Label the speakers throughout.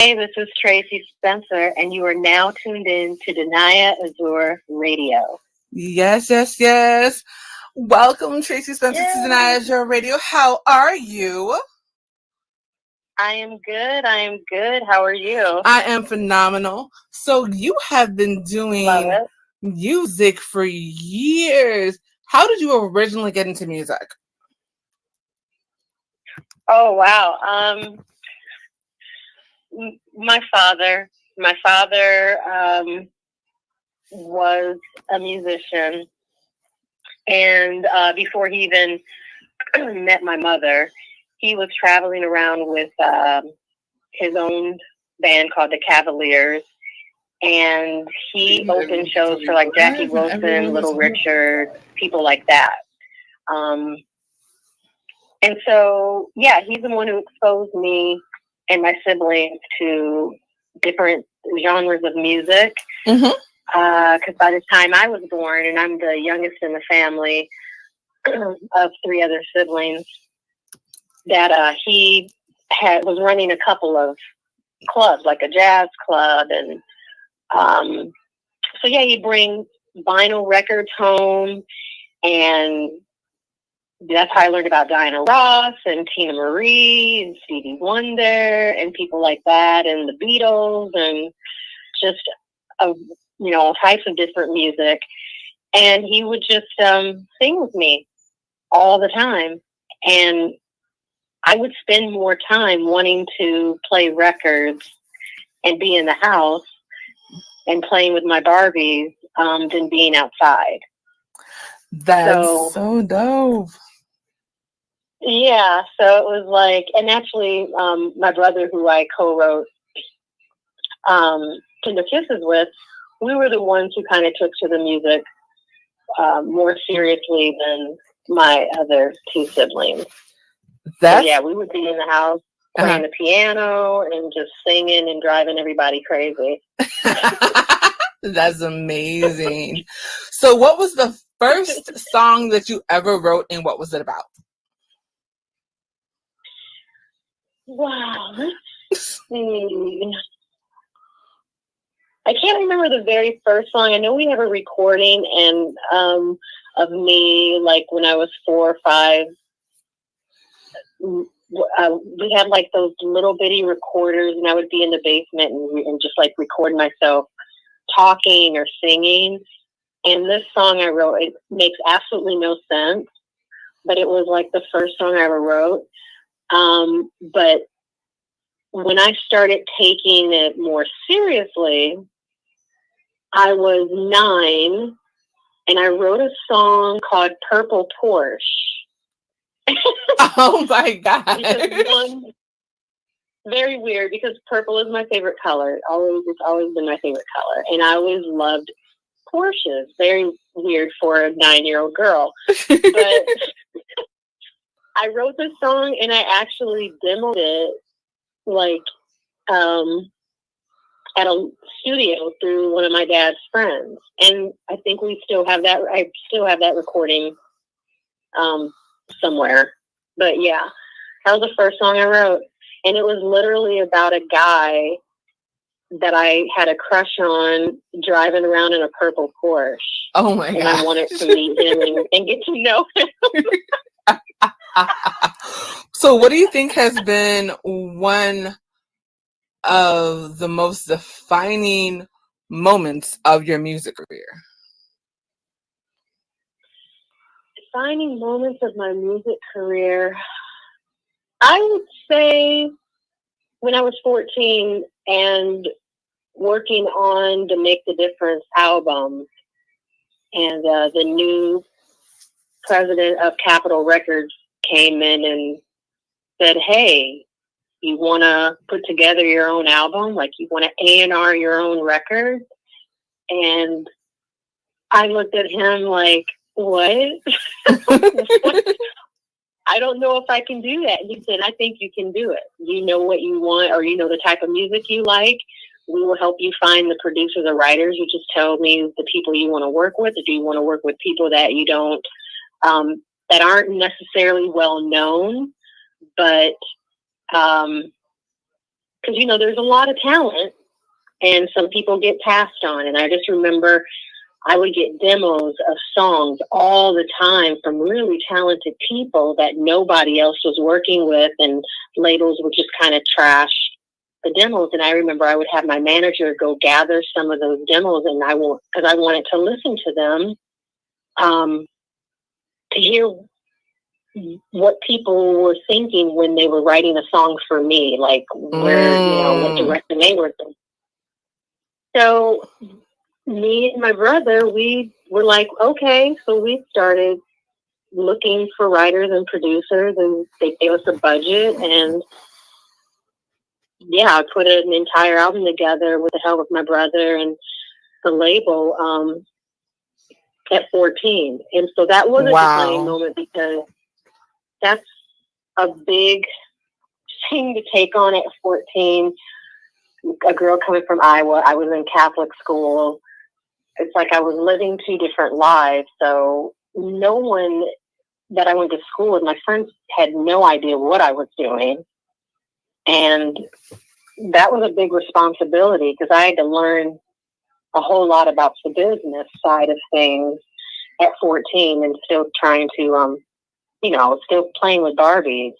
Speaker 1: Hey, this is Tracie Spncer, and you are now tuned in to Danaya Azure Radio.
Speaker 2: Yes. Welcome, Tracie Spncer, to Danaya Azure Radio. How are you?
Speaker 1: I am good. How are you?
Speaker 2: I am phenomenal. So you have been doing music for years. How did you originally get into music?
Speaker 1: Oh, wow. My father was a musician, and before he even met my mother, he was traveling around with his own band called the Cavaliers, and he opened shows for like Jackie Wilson, Little Richard, people like that. And so, yeah, he's the one who exposed me and my siblings to different genres of music.
Speaker 2: Mm-hmm.
Speaker 1: Because by the time I was born, and I'm the youngest in the family of three other siblings, that he was running a couple of clubs, like a jazz club, and so yeah, he'd bring vinyl records home, and that's how I learned about Diana Ross and Tina Marie and Stevie Wonder and people like that, and the Beatles, and just all types of different music. And he would just sing with me all the time, and I would spend more time wanting to play records and be in the house and playing with my Barbies than being outside.
Speaker 2: That's so dope.
Speaker 1: Yeah, so it was like, and actually, my brother, who I co-wrote Tender Kisses with, we were the ones who kind of took to the music more seriously than my other two siblings. So yeah, we would be in the house playing the piano and just singing and driving everybody crazy.
Speaker 2: That's amazing. So what was the first song that you ever wrote, and what was it about?
Speaker 1: Wow, let's see. I can't remember the very first song. I know we have a recording of me, like when I was 4 or 5. We had like those little bitty recorders, and I would be in the basement and just like record myself talking or singing. And this song I wrote, it makes absolutely no sense, but it was like the first song I ever wrote. But when I started taking it more seriously, I was 9, and I wrote a song called Purple Porsche.
Speaker 2: Oh my God.
Speaker 1: Very weird, because purple is my favorite color. It's always been my favorite color. And I always loved Porsches. Very weird for a 9-year-old girl. But I wrote this song, and I actually demoed it like at a studio through one of my dad's friends. And I think we still have that. I still have that recording somewhere. But yeah, that was the first song I wrote. And it was literally about a guy that I had a crush on driving around in a purple Porsche.
Speaker 2: Oh my God.
Speaker 1: And I wanted to meet him and get to know him.
Speaker 2: So what do you think has been one of the most defining moments of your music career?
Speaker 1: Defining moments of my music career, I would say when I was 14 and working on the Make the Difference album, and the new president of Capitol Records came in and said, hey, you want to put together your own album? Like, you want to A&R your own record? And I looked at him like, what? I don't know if I can do that. And he said, I think you can do it. You know what you want, or you know the type of music you like. We will help you find the producers or writers. You just tell me the people you want to work with. If you want to work with people that you don't, that aren't necessarily well known, but because, you know, there's a lot of talent and some people get passed on. And I just remember I would get demos of songs all the time from really talented people that nobody else was working with, and labels would just kind of trash the demos. And I remember I would have my manager go gather some of those demos, and because I wanted to listen to them, to hear what people were thinking when they were writing a song for me, like where, you know, what direction they were thinking. So me and my brother, we were like, okay, so we started looking for writers and producers, and they gave us a budget, and yeah, I put an entire album together with the help of my brother and the label at 14. And so that was a defining moment, because that's a big thing to take on at 14. A girl coming from Iowa, I was in Catholic school. It's like I was living two different lives. So no one that I went to school with, my friends had no idea what I was doing. And that was a big responsibility, because I had to learn a whole lot about the business side of things at 14, and still trying to, you know, still playing with Barbies.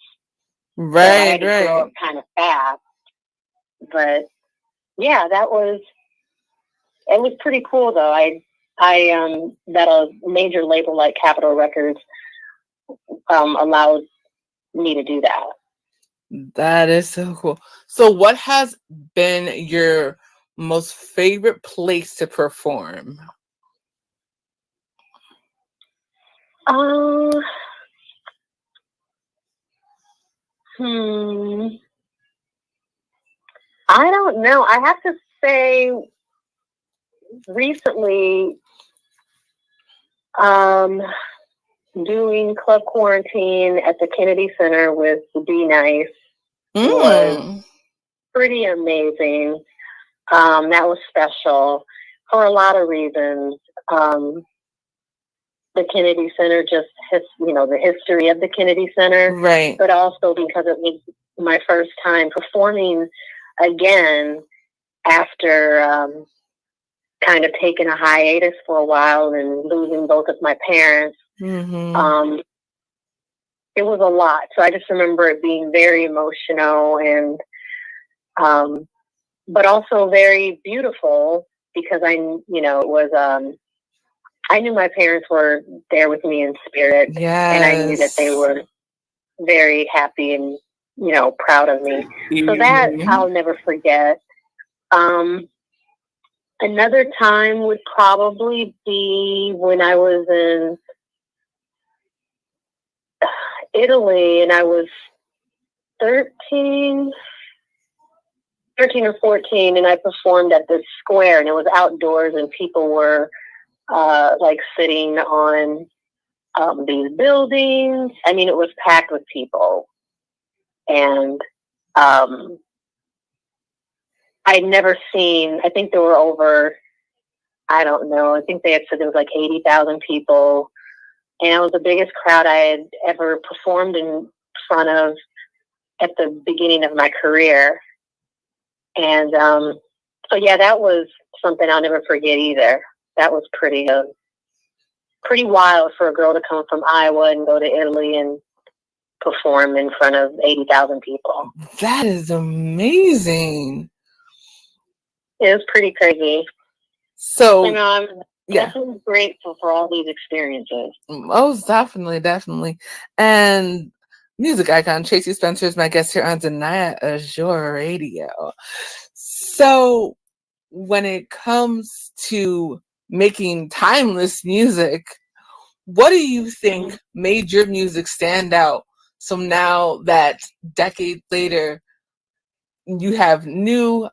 Speaker 2: Right,
Speaker 1: so I had to grow up kind of fast. But yeah, it was pretty cool though. I that a major label like Capitol Records allowed me to do that.
Speaker 2: That is so cool. So what has been your most favorite place to perform?
Speaker 1: I don't know. I have to say, recently, doing Club Quarantine at the Kennedy Center with Be Nice was pretty amazing. That was special for a lot of reasons. The Kennedy Center just has, you know, the history of the Kennedy Center,
Speaker 2: right?
Speaker 1: But also because it was my first time performing again after kind of taking a hiatus for a while and losing both of my parents. It was a lot. So I just remember it being very emotional, and but also very beautiful, because it was I knew my parents were there with me in spirit, and I knew that they were very happy and, you know, proud of me. So that I'll never forget. Another time would probably be when I was in Italy, and I was 13 or 14, and I performed at this square, and it was outdoors, and people were like sitting on these buildings. I mean, it was packed with people, and I'd never seen, I think there were over, I don't know, I think they had said there was like 80,000 people, and it was the biggest crowd I had ever performed in front of at the beginning of my career. And so yeah, that was something I'll never forget either. That was pretty wild for a girl to come from Iowa and go to Italy and perform in front of 80,000 people.
Speaker 2: That is amazing.
Speaker 1: It was pretty crazy.
Speaker 2: So,
Speaker 1: you know, I'm definitely grateful for all these experiences.
Speaker 2: Oh, definitely. And music icon Tracie Spncer is my guest here on Danaya Azure Radio. So, when it comes to making timeless music, what do you think made your music stand out? So now that decades later, you have the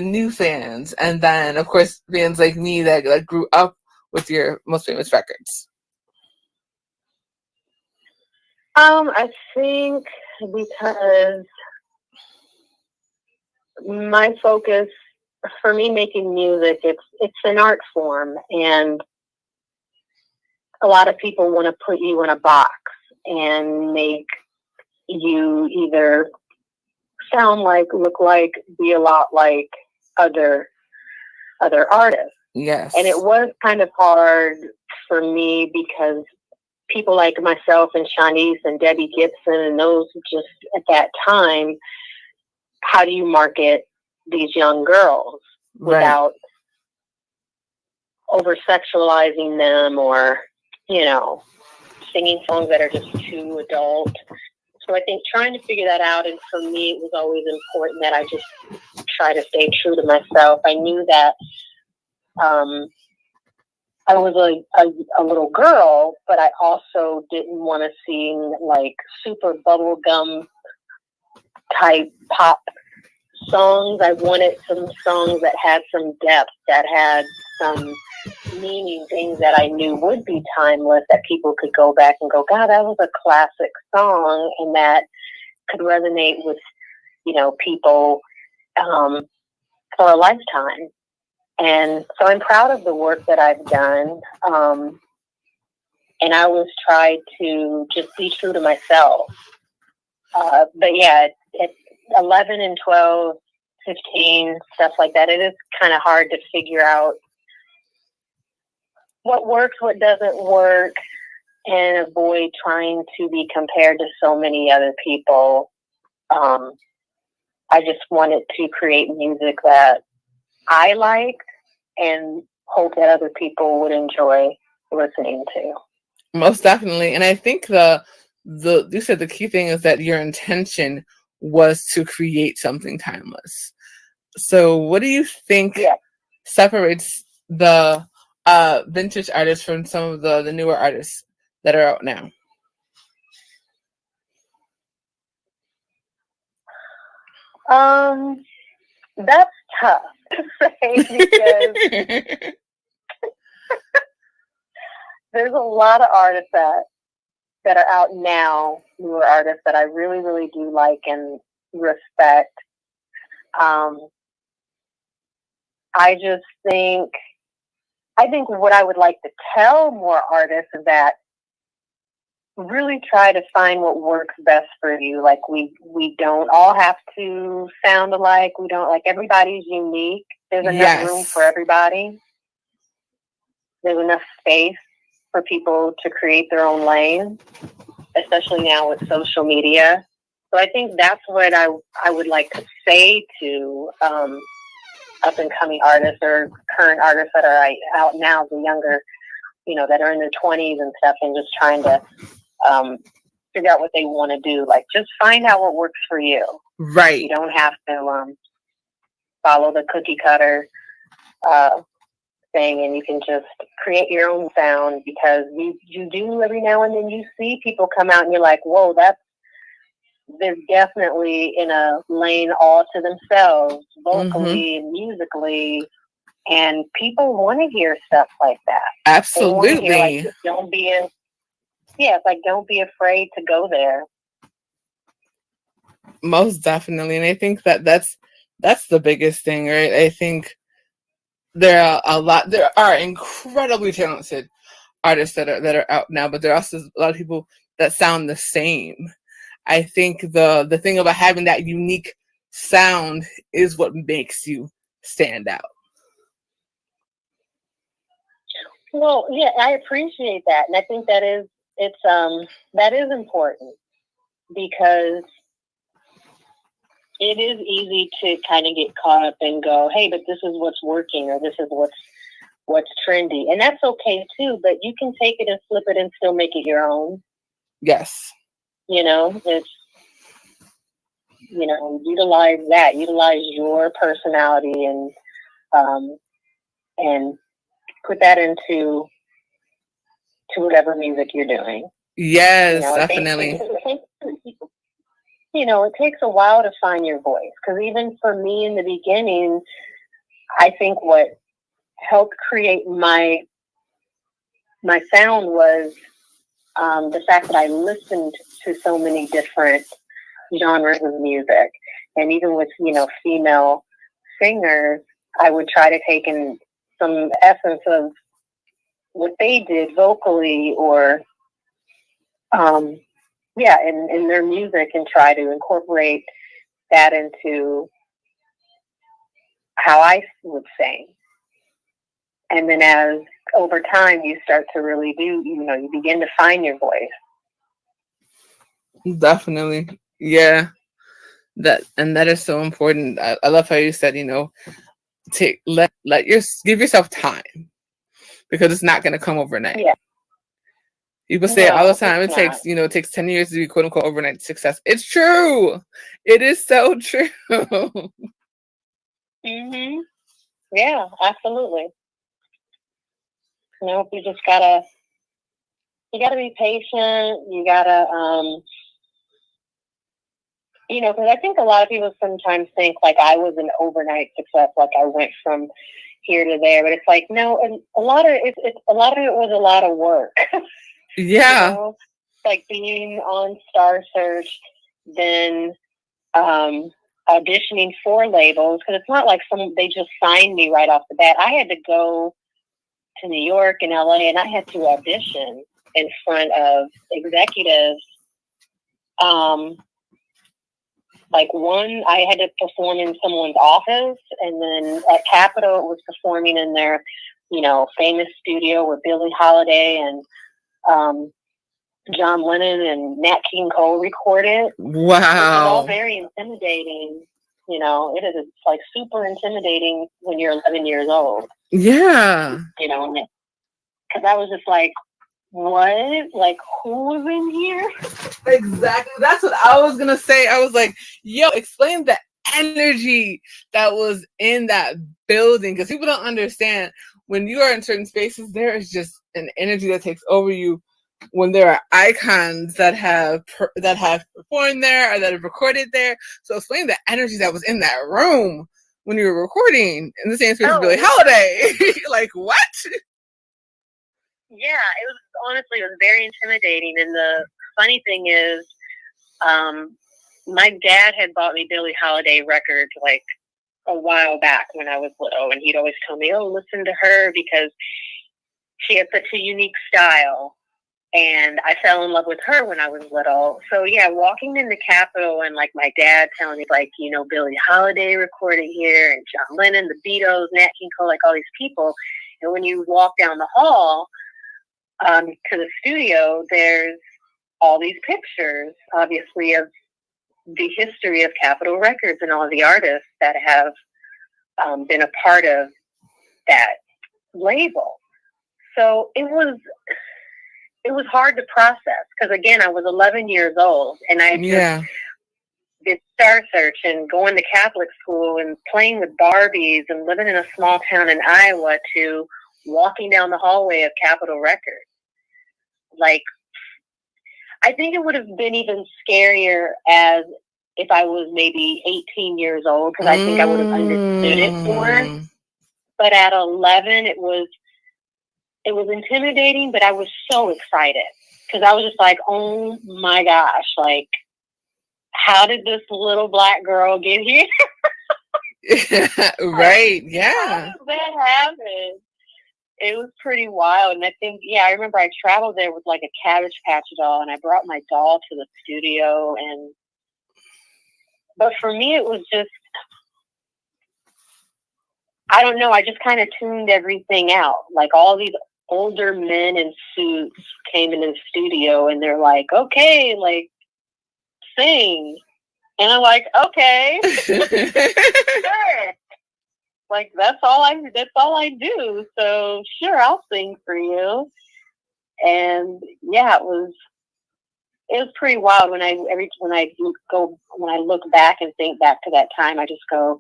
Speaker 2: new fans, and then of course fans like me that grew up with your most famous records.
Speaker 1: I think because my focus, for me, making music, it's an art form, and a lot of people want to put you in a box and make you either sound like, look like, be a lot like other artists.
Speaker 2: Yes.
Speaker 1: And it was kind of hard for me because people like myself and Shanice and Debbie Gibson and those just at that time, how do you market these young girls without over sexualizing them or, you know, singing songs that are just too adult. So I think trying to figure that out, and for me, it was always important that I just try to stay true to myself. I knew that I was a little girl, but I also didn't want to sing like super bubblegum type pop songs. I wanted some songs that had some depth, that had some meaning, things that I knew would be timeless, that people could go back and go, God, that was a classic song, and that could resonate with, you know, people for a lifetime. And so I'm proud of the work that I've done. And I always try to just be true to myself. But yeah, at 11 and 12, 15, stuff like that, it is kind of hard to figure out what works, what doesn't work, and avoid trying to be compared to so many other people. I just wanted to create music that I liked and hope that other people would enjoy listening to.
Speaker 2: Most definitely. And I think you said the key thing is that your intention was to create something timeless. So what do you think separates the vintage artists from some of the newer artists that are out now?
Speaker 1: That's tough to say because there's a lot of artists that are out now, newer artists that I really, really do like and respect. I think what I would like to tell more artists is that really try to find what works best for you. Like we don't all have to sound alike. We don't, like, everybody's unique. There's enough room for everybody. There's enough space for people to create their own lane, especially now with social media. So I think that's what I would like to say to up and coming artists or current artists that are out now, the younger, you know, that are in their 20s and stuff, and just trying to figure out what they want to do. Like, just find out what works for you.
Speaker 2: Right.
Speaker 1: You don't have to follow the cookie cutter thing, and you can just create your own sound, because you do every now and then you see people come out and you're like, whoa, they're definitely in a lane all to themselves, vocally and musically, and people want to hear stuff like that.
Speaker 2: Absolutely.
Speaker 1: Hear, like, don't be afraid to go there.
Speaker 2: Most definitely. And I think that's the biggest thing, right? I think there are incredibly talented artists that are out now, but there are also a lot of people that sound the same. I think the thing about having that unique sound is what makes you stand out.
Speaker 1: Well, yeah, I appreciate that, and I think that is important, because it is easy to kind of get caught up and go, hey, but this is what's working, or this is what's trendy, and that's okay too. But you can take it and flip it and still make it your own.
Speaker 2: Yes.
Speaker 1: You know, it's, you know, utilize your personality and put that into whatever music you're doing.
Speaker 2: Yes, you know, definitely.
Speaker 1: It takes a while to find your voice, because even for me in the beginning, I think what helped create my sound was the fact that I listened to so many different genres of music. And even with, female singers, I would try to take in some essence of what they did vocally, or in their music, and try to incorporate that into how I would sing. And then as over time you start to really do, you begin to find your voice.
Speaker 2: Definitely. Yeah. That is so important. I love how you said, give yourself time, because it's not going to come overnight.
Speaker 1: Yeah.
Speaker 2: People say all the time
Speaker 1: it
Speaker 2: takes 10 years to be quote unquote overnight success. It's true. It is so true.
Speaker 1: Mhm. Yeah, absolutely. You just gotta be patient. You gotta, because I think a lot of people sometimes think like I was an overnight success, like I went from here to there, but it's like no, and a lot of it was a lot of work.
Speaker 2: Yeah.
Speaker 1: Like being on Star Search, then auditioning for labels, because it's not like they just signed me right off the bat. I had to go to New York and LA, and I had to audition in front of executives. Like one, I had to perform in someone's office, and then at Capitol, it was performing in their, famous studio where Billie Holiday and John Lennon and Nat King Cole recorded.
Speaker 2: Wow.
Speaker 1: Which is all very intimidating. It is like super intimidating when you're 11 years old.
Speaker 2: Yeah.
Speaker 1: Because I was just like, what? Like, who was in here?
Speaker 2: Exactly. That's what I was going to say. I was like, yo, explain the energy that was in that building, because people don't understand when you are in certain spaces, there is just an energy that takes over you when there are icons that have performed there or that have recorded there. So explain the energy that was in that room when you were recording in the same space as Billie Holiday. Like, what?
Speaker 1: Yeah, it was very intimidating. And the funny thing is, my dad had bought me Billie Holiday records like a while back when I was little, and he'd always tell me, "Oh, listen to her because she had such a unique style." And I fell in love with her when I was little. So yeah, walking in the Capitol and like my dad telling me like, Billie Holiday recorded here and John Lennon, the Beatles, Nat King Cole, like all these people. And when you walk down the hall to the studio, there's all these pictures, obviously, of the history of Capitol Records and all of the artists that have been a part of that label. So it was hard to process because, again, I was 11 years old and I just did Star Search and going to Catholic school and playing with Barbies and living in a small town in Iowa to walking down the hallway of Capitol Records. Like, I think it would have been even scarier as if I was maybe 18 years old, because I think I would have understood it more. But at 11, it was intimidating, but I was so excited because I was just like, oh my gosh, like, how did this little black girl get here?
Speaker 2: Right, yeah.
Speaker 1: How did that happen? It was pretty wild. And I think, I remember I traveled there with like a Cabbage Patch doll, and I brought my doll to the studio. But for me, it was just, I don't know, I just kind of tuned everything out. Like all these older men in suits came in the studio and they're like, okay, like, sing. And I'm like, okay, sure. Like, that's all I do. So sure, I'll sing for you. And yeah, it was pretty wild when I look back and think back to that time. I just go,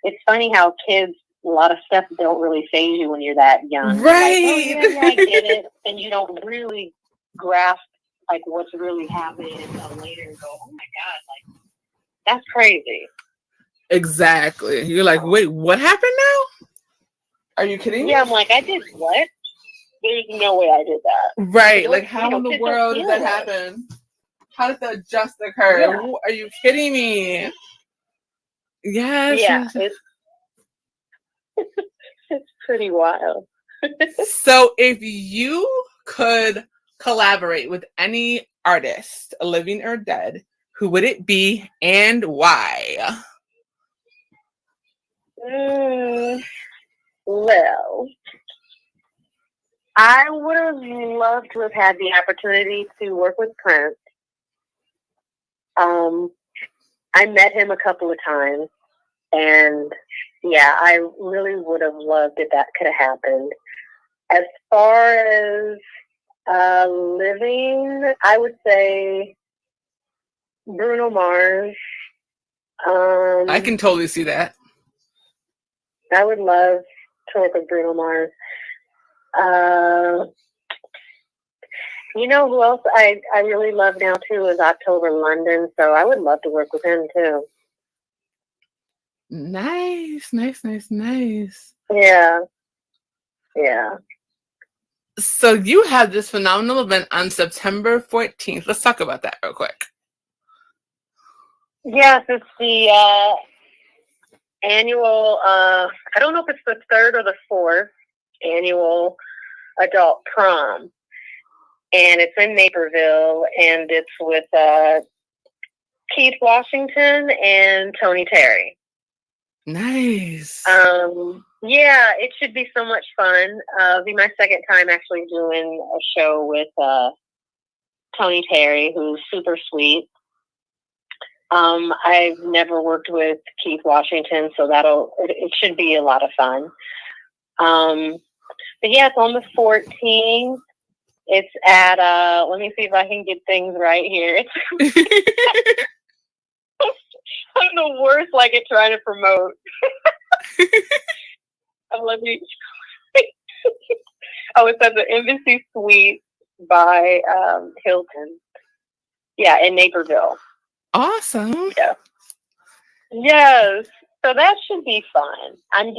Speaker 1: it's funny how kids, a lot of stuff don't really faze you when you're that young.
Speaker 2: Right.
Speaker 1: Like, oh, yeah, I get it. And you don't really grasp like what's really happening until later and go, oh my God, like, that's crazy.
Speaker 2: Exactly. You're like, wait, what happened now? Are you kidding me?
Speaker 1: Yeah, I'm like, I did what? There's no way I did that.
Speaker 2: Right. Like, how in the world did that happen? How did that just occur? Yeah. Are you kidding me? Yes.
Speaker 1: Yeah. It's pretty wild.
Speaker 2: So if you could collaborate with any artist, living or dead, who would it be and why?
Speaker 1: Well, I would have loved to have had the opportunity to work with Prince. I met him a couple of times, and yeah, I really would have loved if that could have happened. As far as living, I would say Bruno Mars.
Speaker 2: I can totally see that.
Speaker 1: I would love to work with Bruno Mars. You know who else I really love now too is October London, so I would love to work with him too.
Speaker 2: Nice.
Speaker 1: Yeah.
Speaker 2: So you have this phenomenal event on September 14th. Let's talk about that real quick.
Speaker 1: Yes, it's the annual, I don't know if it's the third or the fourth annual adult prom. And it's in Naperville, and it's with Keith Washington and Tony Terry.
Speaker 2: Nice.
Speaker 1: Yeah, it should be so much fun. It'll be my second time actually doing a show with Tony Terry, who's super sweet. I've never worked with Keith Washington, so it should be a lot of fun. But yeah, it's on the 14th. It's at, let me see if I can get things right here. I'm the worst like at trying to promote. Let me. It's at the Embassy Suite by Hilton. Yeah, in Naperville.
Speaker 2: Awesome.
Speaker 1: Yeah. Yes. So that should be fun. I'm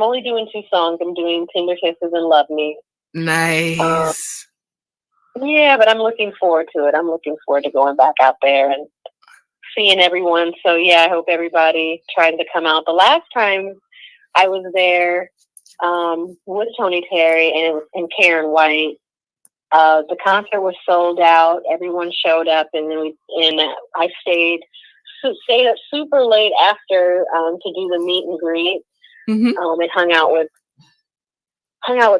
Speaker 1: only doing 2 songs. I'm doing Tender Kisses and Love Me.
Speaker 2: Nice.
Speaker 1: Yeah, but I'm looking forward to it. I'm looking forward to going back out there and seeing everyone. So yeah, I hope everybody tries to come out. The last time I was there with Tony Terry and Karen White, the concert was sold out. Everyone showed up, and I stayed up super late after to do the meet and greet.
Speaker 2: Mm-hmm.
Speaker 1: And hung out with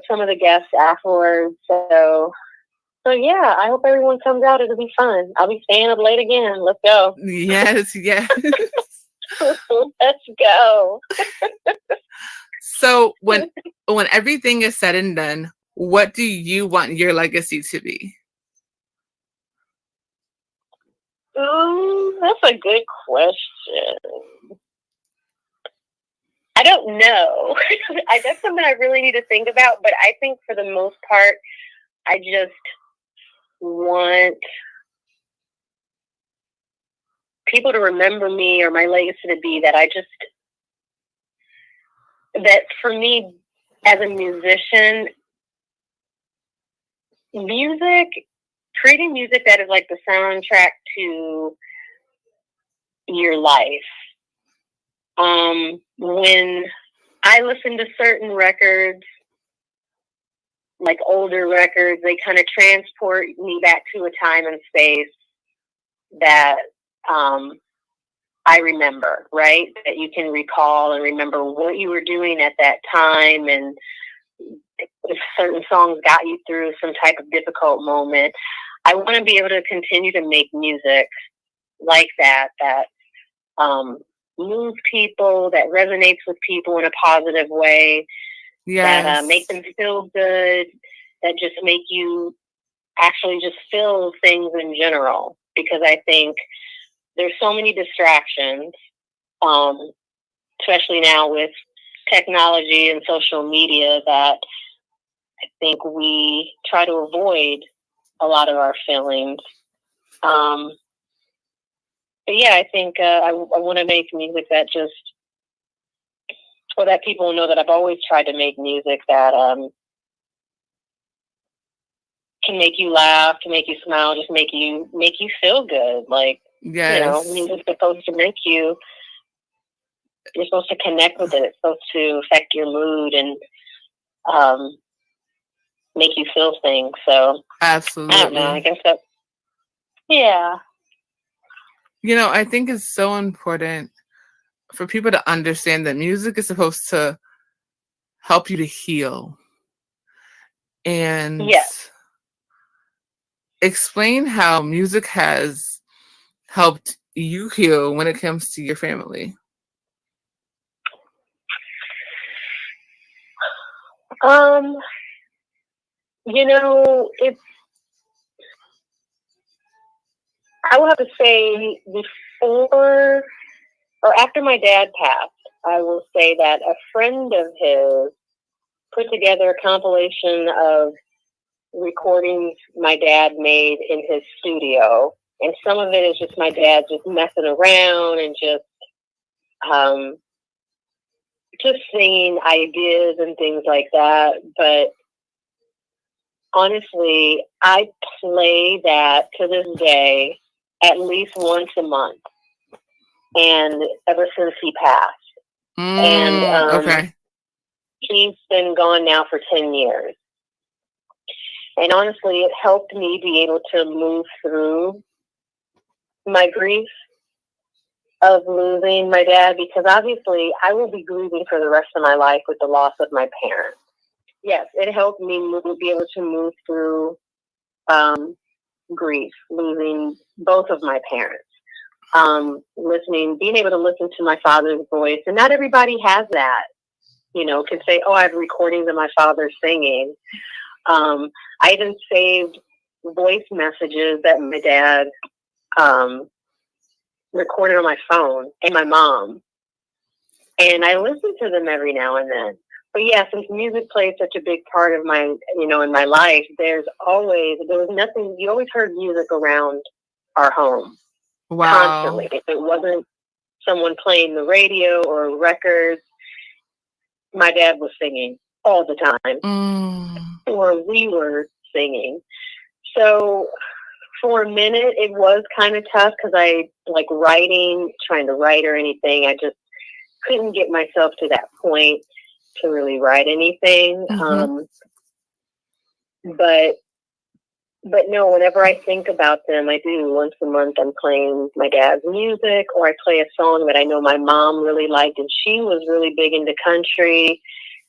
Speaker 1: some of the guests afterwards. So yeah, I hope everyone comes out. It'll be fun. I'll be staying up late again. Let's go.
Speaker 2: Yes.
Speaker 1: Let's go.
Speaker 2: So when everything is said and done, what do you want your legacy to be?
Speaker 1: Ooh, that's a good question. I don't know. That's something I really need to think about, but I think for the most part, I just want people to remember me, or my legacy to be that for me as a musician, creating music that is like the soundtrack to your life. When I listen to certain records, like older records, they kind of transport me back to a time and space that I remember, right? That you can recall and remember what you were doing at that time, and if certain songs got you through some type of difficult moment. I want to be able to continue to make music like that moves people, that resonates with people in a positive way, that make them feel good, that just make you actually just feel things in general. Because I think there's so many distractions, especially now with technology and social media, that I think we try to avoid a lot of our feelings. But yeah, I think I want to make music that that people know that I've always tried to make music that can make you laugh, can make you smile, just make you feel good. Like, music's supposed to make you're supposed to connect with it. It's supposed to affect your mood and make you feel things. So
Speaker 2: absolutely,
Speaker 1: I don't know. I guess that. Yeah.
Speaker 2: I think it's so important for people to understand that music is supposed to help you to heal. And
Speaker 1: Yes.
Speaker 2: explain how music has helped you heal when it comes to your family.
Speaker 1: Um, it's, I will have to say before or after my dad passed, I will say that a friend of his put together a compilation of recordings my dad made in his studio. And some of it is just my dad just messing around and um, just singing ideas and things like that. But honestly, I play that to this day at least once a month, and ever since he passed. And
Speaker 2: Okay.
Speaker 1: he's been gone now for 10 years. And honestly, it helped me be able to move through my grief of losing my dad, because obviously I will be grieving for the rest of my life with the loss of my parents. Yes, it helped me be able to move through grief, losing both of my parents. Being able to listen to my father's voice. And not everybody has that, can say, oh, I have recordings of my father singing. I even saved voice messages that my dad recorded on my phone, and my mom. And I listen to them every now and then. But yeah, since music plays such a big part of my, in my life, there was nothing, you always heard music around our home.
Speaker 2: Wow.
Speaker 1: Constantly. If it wasn't someone playing the radio or records, my dad was singing all the time. Or we were singing. So for a minute, it was kind of tough because I, trying to write or anything, I just couldn't get myself to that point to really write anything. But no, whenever I think about them, I do. Once a month, I'm playing my dad's music, or I play a song that I know my mom really liked, and she was really big into country.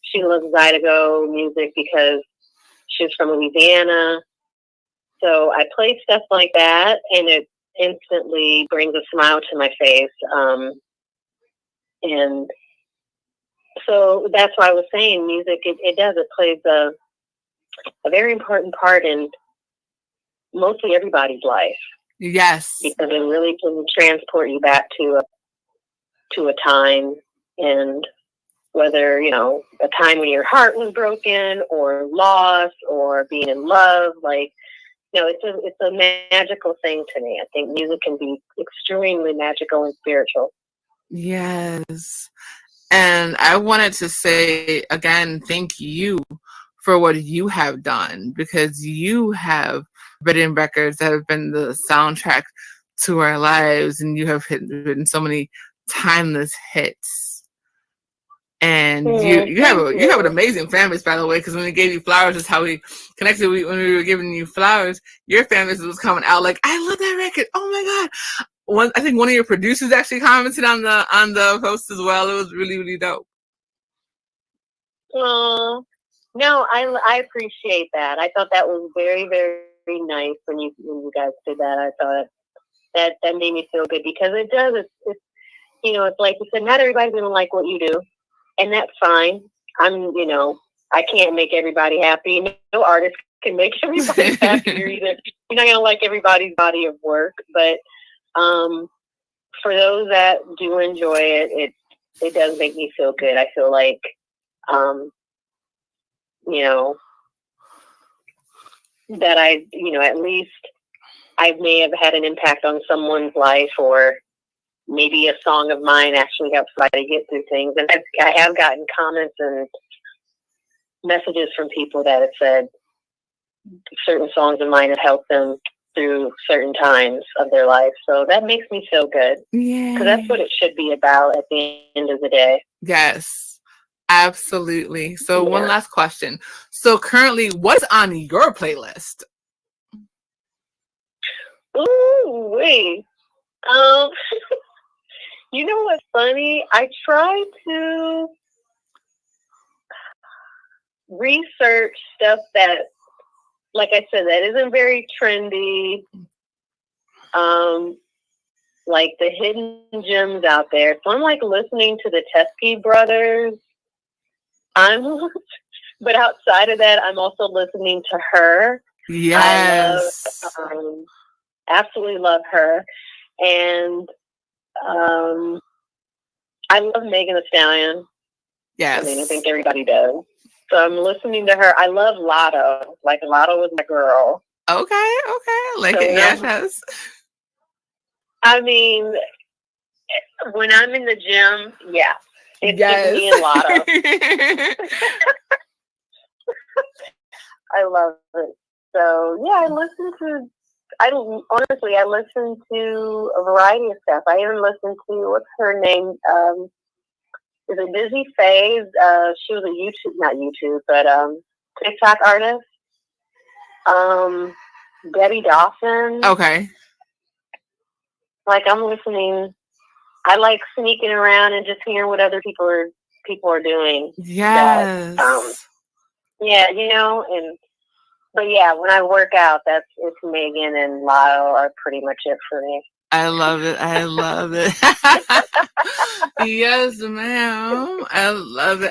Speaker 1: She loves Zydeco music because she's from Louisiana. So I play stuff like that, and it instantly brings a smile to my face. And so that's why I was saying music, it does. It plays a very important part in mostly everybody's life.
Speaker 2: Yes.
Speaker 1: Because it really can transport you back to a time, and whether, a time when your heart was broken or lost or being in love, it's a magical thing to me. I think music can be extremely magical and spiritual.
Speaker 2: Yes. And I wanted to say again, thank you for what you have done, because you have written records that have been the soundtrack to our lives, and you have written so many timeless hits. And you have an amazing fan base, by the way, because when we gave you flowers, is how we connected. When we were giving you flowers, your fan base was coming out like, I love that record. Oh my God. I think one of your producers actually commented on the post as well. It was really, really dope.
Speaker 1: No, I appreciate that. I thought that was very, very nice when you guys did that. I thought that made me feel good, because it does. It's it's like you said, not everybody's gonna like what you do, and that's fine. I can't make everybody happy. No artist can make everybody happy either. You're not gonna like everybody's body of work, but for those that do enjoy it, it does make me feel good. I feel like that at least I may have had an impact on someone's life, or maybe a song of mine actually helps somebody get through things. And I have gotten comments and messages from people that have said certain songs of mine have helped them through certain times of their life. So that makes me feel good.
Speaker 2: Yeah.
Speaker 1: Because that's what it should be about at the end of the day.
Speaker 2: Yes, absolutely. So one last question. So currently, what's on your playlist?
Speaker 1: Ooh, wait. Um, you know what's funny? I try to research stuff that, like I said, that isn't very trendy. Like the hidden gems out there. So I'm like listening to the Teskey brothers. But outside of that, I'm also listening to her.
Speaker 2: Yes.
Speaker 1: Absolutely love her. And I love Megan Thee Stallion.
Speaker 2: Yes.
Speaker 1: I mean, I think everybody does. So I'm listening to her. I love Lotto. Like, Lotto was my girl.
Speaker 2: Okay. Like so it. Yes.
Speaker 1: I mean, when I'm in the gym, yeah. It's just me and Lotto. I love it. So, yeah, I listen to a variety of stuff. I even listen to, what's her name? Is it Busy Phase? She was not YouTube, but TikTok artist. Debbie Dawson.
Speaker 2: Okay.
Speaker 1: Like, I'm listening. I like sneaking around and just hearing what other people are doing.
Speaker 2: Yes.
Speaker 1: Yeah, but yeah, when I work out, it's Megan and Lotto are pretty much it for me.
Speaker 2: I love it. Yes, ma'am. I love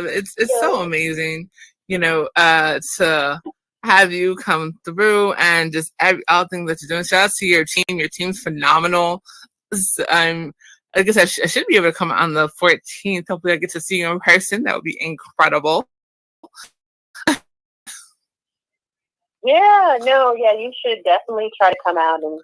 Speaker 2: it. It's so amazing, to have you come through and just all things that you're doing. Shout out to your team. Your team's phenomenal. I guess I should be able to come on the 14th. Hopefully I get to see you in person. That would be incredible.
Speaker 1: You should definitely try to come out and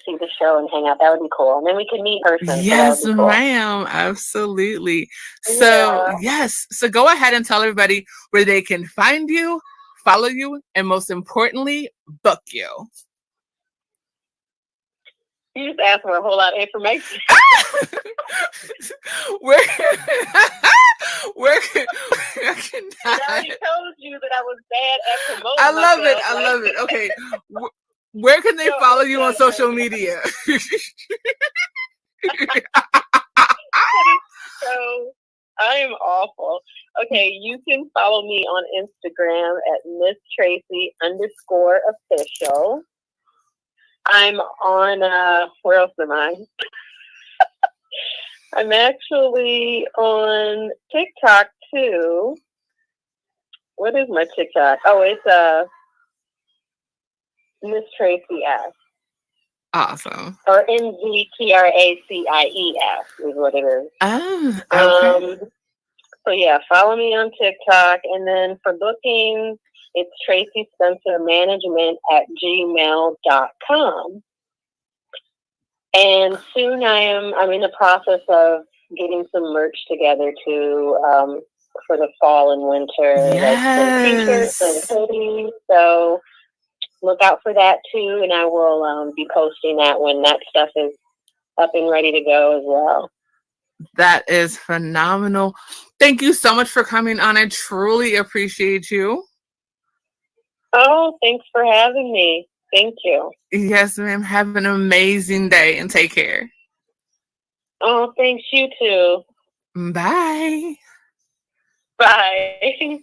Speaker 1: see the show and hang out. That would be cool. And then we can meet in person.
Speaker 2: Yes,
Speaker 1: so cool.
Speaker 2: Ma'am. Absolutely. So, yes. So go ahead and tell everybody where they can find you, follow you, and most importantly, book you.
Speaker 1: You just asked for a whole lot of information.
Speaker 2: Where
Speaker 1: can I already told you that I was bad at promoting
Speaker 2: I love it. Okay. Where can they follow you on social media?
Speaker 1: So I am awful. Okay, you can follow me on Instagram at Miss Tracie _official. I'm on where else am I? I'm actually on TikTok too. What is my TikTok? Oh, it's Miss Tracie S.
Speaker 2: Awesome.
Speaker 1: Or MGTRACIES is what it is.
Speaker 2: Okay.
Speaker 1: So yeah, follow me on TikTok, and then for booking, it's Tracie Spncer Management at gmail.com. And soon I'm in the process of getting some merch together to for the fall and winter, like some t-shirts and hoodies. So look out for that too, and I will be posting that when that stuff is up and ready to go as well.
Speaker 2: That is phenomenal. Thank you so much for coming on. I truly appreciate you.
Speaker 1: Oh, thanks for having me. Thank you.
Speaker 2: Yes, ma'am. Have an amazing day and take care.
Speaker 1: Oh, thanks. You too.
Speaker 2: Bye.
Speaker 1: Bye.